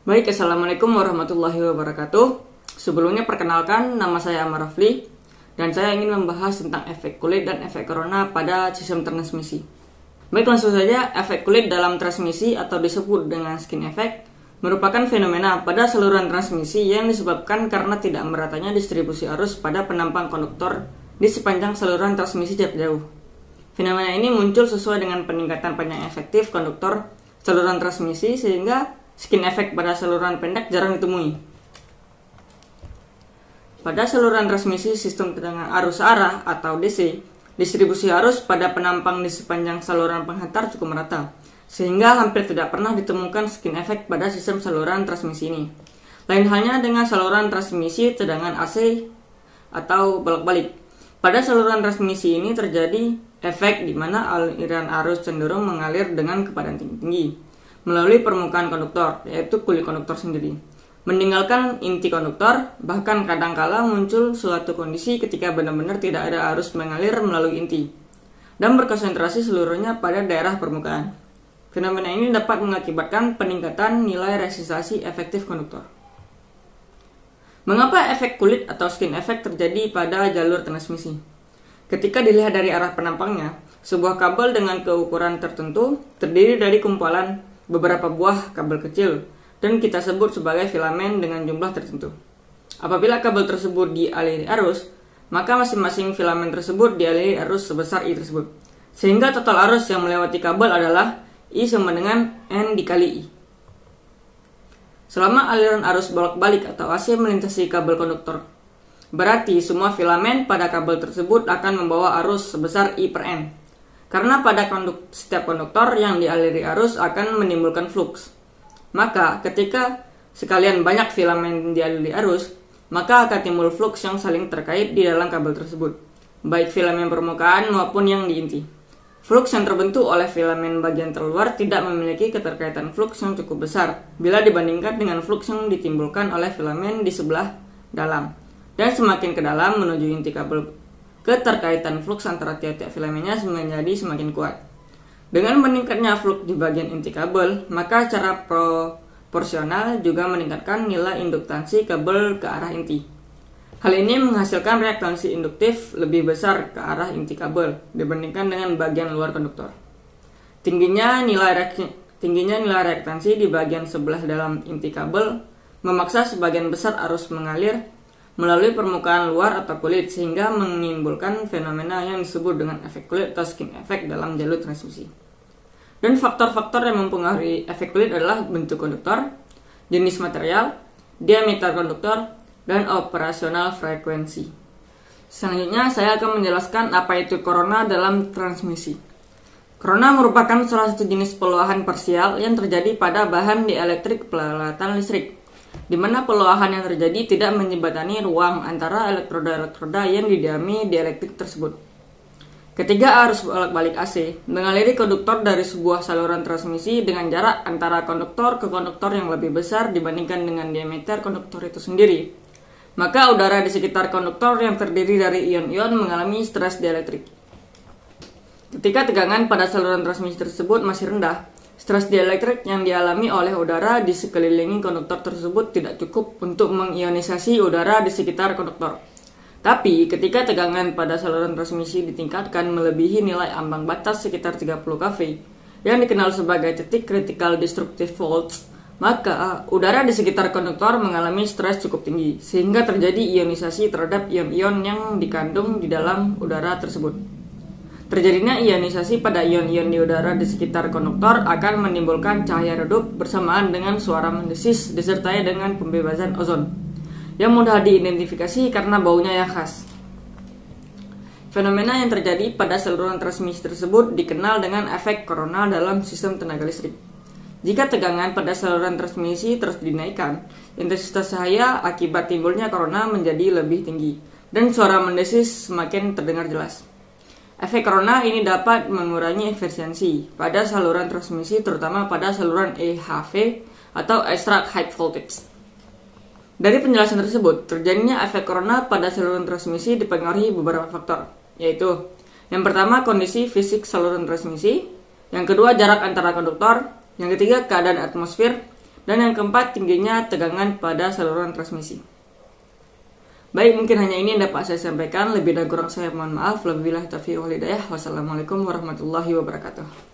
Baik, Assalamualaikum warahmatullahi wabarakatuh. Sebelumnya perkenalkan, nama saya Ahmad Rafli dan saya ingin membahas tentang efek kulit dan efek corona pada sistem transmisi. Baik, langsung saja. Efek kulit dalam transmisi atau disebut dengan skin effect merupakan fenomena pada saluran transmisi yang disebabkan karena tidak meratanya distribusi arus pada penampang konduktor di sepanjang saluran transmisi jarak jauh. Fenomena ini muncul sesuai dengan peningkatan panjang efektif konduktor saluran transmisi sehingga skin effect pada saluran pendek jarang ditemui. Pada saluran transmisi sistem tegangan arus arah atau DC, distribusi arus pada penampang di sepanjang saluran penghantar cukup merata, sehingga hampir tidak pernah ditemukan skin effect pada sistem saluran transmisi ini. Lain halnya dengan saluran transmisi tegangan AC atau bolak-balik. Pada saluran transmisi ini terjadi efek di mana aliran arus cenderung mengalir dengan kecepatan tinggi melalui permukaan konduktor, yaitu kulit konduktor sendiri, meninggalkan inti konduktor. Bahkan kadangkala muncul suatu kondisi ketika benar-benar tidak ada arus mengalir melalui inti dan berkonsentrasi seluruhnya pada daerah permukaan. Fenomena ini dapat mengakibatkan peningkatan nilai resistasi efektif konduktor. Mengapa efek kulit atau skin effect terjadi pada jalur transmisi? Ketika dilihat dari arah penampangnya, sebuah kabel dengan keukuran tertentu terdiri dari kumpulan beberapa buah kabel kecil dan kita sebut sebagai filamen dengan jumlah tertentu. Apabila kabel tersebut dialiri arus, maka masing-masing filamen tersebut dialiri arus sebesar I tersebut, sehingga total arus yang melewati kabel adalah I sama dengan N dikali I. Selama aliran arus bolak-balik atau AC melintasi kabel konduktor, berarti semua filamen pada kabel tersebut akan membawa arus sebesar I per N. Karena pada setiap konduktor yang dialiri arus akan menimbulkan flux. Maka ketika sekalian banyak filamen dialiri arus, maka akan timbul flux yang saling terkait di dalam kabel tersebut, baik filamen permukaan maupun yang di inti. Flux yang terbentuk oleh filamen bagian terluar tidak memiliki keterkaitan flux yang cukup besar bila dibandingkan dengan flux yang ditimbulkan oleh filamen di sebelah dalam. Dan semakin ke dalam menuju inti kabel, keterkaitan flux antara tiap-tiap filamennya menjadi semakin kuat. Dengan meningkatnya flux di bagian inti kabel, maka secara proporsional juga meningkatkan nilai induktansi kabel ke arah inti. Hal ini menghasilkan reaktansi induktif lebih besar ke arah inti kabel dibandingkan dengan bagian luar konduktor. Tingginya nilai reaktansi di bagian sebelah dalam inti kabel memaksa sebagian besar arus mengalir melalui permukaan luar atau kulit sehingga menimbulkan fenomena yang disebut dengan efek kulit atau skin effect dalam jalur transmisi. Dan faktor-faktor yang mempengaruhi efek kulit adalah bentuk konduktor, jenis material, diameter konduktor, dan operasional frekuensi. Selanjutnya saya akan menjelaskan apa itu corona dalam transmisi. Corona merupakan salah satu jenis peluahan parsial yang terjadi pada bahan dielektrik peralatan listrik, di mana peluahan yang terjadi tidak menjembatani ruang antara elektroda-elektroda yang didiami dielektrik tersebut. Ketika arus bolak-balik AC mengaliri konduktor dari sebuah saluran transmisi dengan jarak antara konduktor ke konduktor yang lebih besar dibandingkan dengan diameter konduktor itu sendiri, maka udara di sekitar konduktor yang terdiri dari ion-ion mengalami stres dielektrik. Ketika tegangan pada saluran transmisi tersebut masih rendah, stres dielektrik yang dialami oleh udara di sekeliling konduktor tersebut tidak cukup untuk mengionisasi udara di sekitar konduktor. Tapi ketika tegangan pada saluran transmisi ditingkatkan melebihi nilai ambang batas sekitar 30 kV yang dikenal sebagai titik critical destructive volts, maka udara di sekitar konduktor mengalami stres cukup tinggi sehingga terjadi ionisasi terhadap ion-ion yang dikandung di dalam udara tersebut. Terjadinya ionisasi pada ion-ion di udara di sekitar konduktor akan menimbulkan cahaya redup bersamaan dengan suara mendesis disertai dengan pembebasan ozon yang mudah diidentifikasi karena baunya yang khas. Fenomena yang terjadi pada saluran transmisi tersebut dikenal dengan efek corona dalam sistem tenaga listrik. Jika tegangan pada saluran transmisi terus dinaikkan, intensitas cahaya akibat timbulnya corona menjadi lebih tinggi dan suara mendesis semakin terdengar jelas. Efek corona ini dapat mengurangi efisiensi pada saluran transmisi, terutama pada saluran EHV atau Extra High Voltage. Dari penjelasan tersebut, terjadinya efek corona pada saluran transmisi dipengaruhi beberapa faktor, yaitu yang pertama kondisi fisik saluran transmisi, yang kedua jarak antara konduktor, yang ketiga keadaan atmosfer, Dan yang keempat, tingginya tegangan pada saluran transmisi. Baik, mungkin hanya ini yang dapat saya sampaikan. Lebih dan kurang saya mohon maaf. Wabillahi taufiq wal hidayah. Wassalamualaikum warahmatullahi wabarakatuh.